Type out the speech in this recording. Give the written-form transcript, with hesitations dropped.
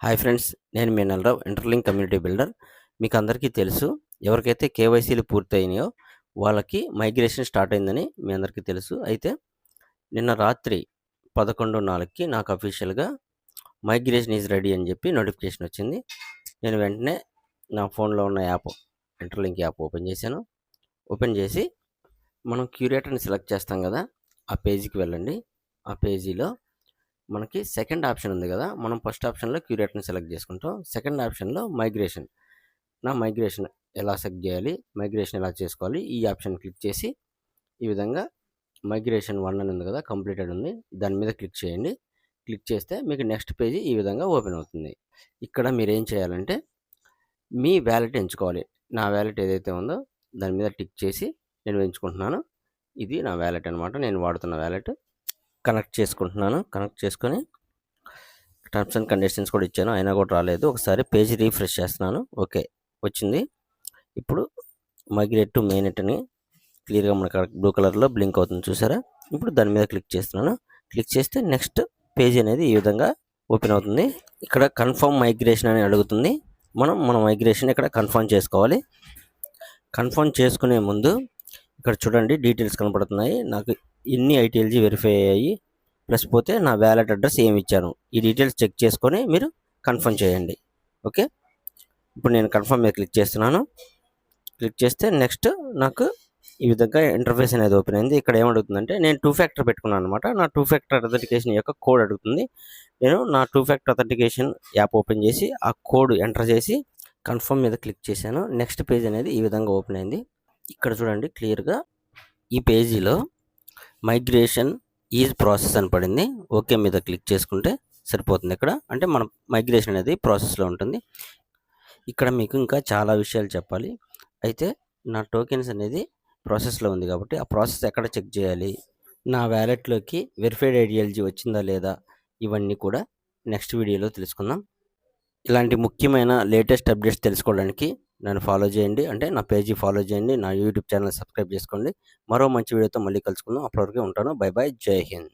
Hi friends, నేను మీ నల్లరావు interlink community builder. మీకు అందరికీ తెలుసు, ఎవరికైతే కేవైసీలు పూర్తయినాయో వాళ్ళకి మైగ్రేషన్ స్టార్ట్ అయిందని మీ అందరికీ తెలుసు. అయితే నిన్న రాత్రి 11:04కి నాకు అఫీషియల్గా మైగ్రేషన్ ఈజ్ రెడీ అని చెప్పి నోటిఫికేషన్ వచ్చింది. నేను వెంటనే నా ఫోన్లో ఉన్న యాప్ ఇంటర్లింక్ యాప్ ఓపెన్ చేశాను. ఓపెన్ చేసి మనం క్యూరేటర్ని సెలెక్ట్ చేస్తాం కదా, ఆ పేజీకి వెళ్ళండి. ఆ పేజీలో మనకి సెకండ్ ఆప్షన్ ఉంది కదా, మనం ఫస్ట్ ఆప్షన్లో క్యూరేటర్ని సెలెక్ట్ చేసుకుంటాం. సెకండ్ ఆప్షన్లో మైగ్రేషన్ ఎలా సెలెక్ట్ చేయాలి, మైగ్రేషన్ ఎలా చేసుకోవాలి, ఈ ఆప్షన్ క్లిక్ చేసి ఈ విధంగా మైగ్రేషన్ 1 అని ఉంది కదా, కంప్లీటెడ్ ఉంది, దాని మీద క్లిక్ చేయండి. క్లిక్ చేస్తే మీకు నెక్స్ట్ పేజీ ఈ విధంగా ఓపెన్ అవుతుంది. ఇక్కడ మీరు ఏం చేయాలంటే మీ వ్యాలెట్ ఎంచుకోవాలి. నా వ్యాలెట్ ఏదైతే ఉందో దాని మీద టిక్ చేసి నేను ఎంచుకుంటున్నాను. ఇది నా వ్యాలెట్ అనమాట, నేను వాడుతున్న వ్యాలెట్. కనెక్ట్ చేసుకుంటున్నాను. కనెక్ట్ చేసుకొని టర్మ్స్ అండ్ కండిషన్స్ కూడా ఇచ్చాను, అయినా కూడా రాలేదు. ఒకసారి పేజ్ రీఫ్రెష్ చేస్తున్నాను. ఓకే, వచ్చింది. ఇప్పుడు మైగ్రేట్ టు మెయిన్ అని క్లియర్గా మనకు బ్లూ కలర్లో బ్లింక్ అవుతుంది, చూసారా? ఇప్పుడు దాని మీద క్లిక్ చేస్తున్నాను. క్లిక్ చేస్తే నెక్స్ట్ పేజ్ అనేది ఈ విధంగా ఓపెన్ అవుతుంది. ఇక్కడ కన్ఫర్మ్ మైగ్రేషన్ అని అడుగుతుంది. మన మైగ్రేషన్ ఇక్కడ కన్ఫర్మ్ చేసుకోవాలి. కన్ఫర్మ్ చేసుకునే ముందు ఇక్కడ చూడండి, డీటెయిల్స్ కనపడుతున్నాయి. నాకు ఎన్ని ఐటీఎల్జీ వెరిఫై అయ్యాయి, ప్లస్ పోతే నా వ్యాలెట్ అడ్రస్ ఏమి ఇచ్చాను, ఈ డీటెయిల్స్ చెక్ చేసుకొని మీరు కన్ఫర్మ్ చేయండి. ఓకే, ఇప్పుడు నేను కన్ఫర్మ్ మీద క్లిక్ చేస్తున్నాను. క్లిక్ చేస్తే నెక్స్ట్ నాకు ఈ విధంగా ఇంటర్ఫేస్ అనేది ఓపెన్ అయింది. ఇక్కడ ఏమడుగుతుందంటే, నేను 2 ఫ్యాక్టర్ పెట్టుకున్నాను అనమాట. నా 2 ఫ్యాక్టర్ అథెంటికేషన్ యొక్క కోడ్ అడుగుతుంది. నేను నా 2 ఫ్యాక్టర్ అథెంటికేషన్ యాప్ ఓపెన్ చేసి ఆ కోడ్ ఎంటర్ చేసి కన్ఫర్మ్ మీద క్లిక్ చేశాను. నెక్స్ట్ పేజ్ అనేది ఈ విధంగా ఓపెన్ అయింది. ఇక్కడ చూడండి క్లియర్గా ఈ పేజీలో మైగ్రేషన్ ఈజ్ ప్రాసెస్ అని పడింది. ఓకే మీద క్లిక్ చేసుకుంటే సరిపోతుంది. ఇక్కడ అంటే మన మైగ్రేషన్ అనేది ప్రాసెస్లో ఉంటుంది. ఇక్కడ మీకు ఇంకా చాలా విషయాలు చెప్పాలి. అయితే నా టోకెన్స్ అనేది ప్రాసెస్లో ఉంది కాబట్టి ఆ ప్రాసెస్ ఎక్కడ చెక్ చేయాలి, నా వ్యాలెట్లోకి వెరిఫైడ్ ఐడిఎల్జీ వచ్చిందా లేదా, ఇవన్నీ కూడా నెక్స్ట్ వీడియోలో తెలుసుకుందాం. ఇలాంటి ముఖ్యమైన లేటెస్ట్ అప్డేట్స్ తెలుసుకోవడానికి నన్ను ఫాలో చేయండి, అంటే నా పేజీ ఫాలో చేయండి, నా యూట్యూబ్ ఛానల్ సబ్స్క్రైబ్ చేసుకోండి. మరో మంచి వీడియోతో మళ్ళీ కలుసుకుందాం. అప్పటివరకు ఉంటాను. బై బై, జై హింద్.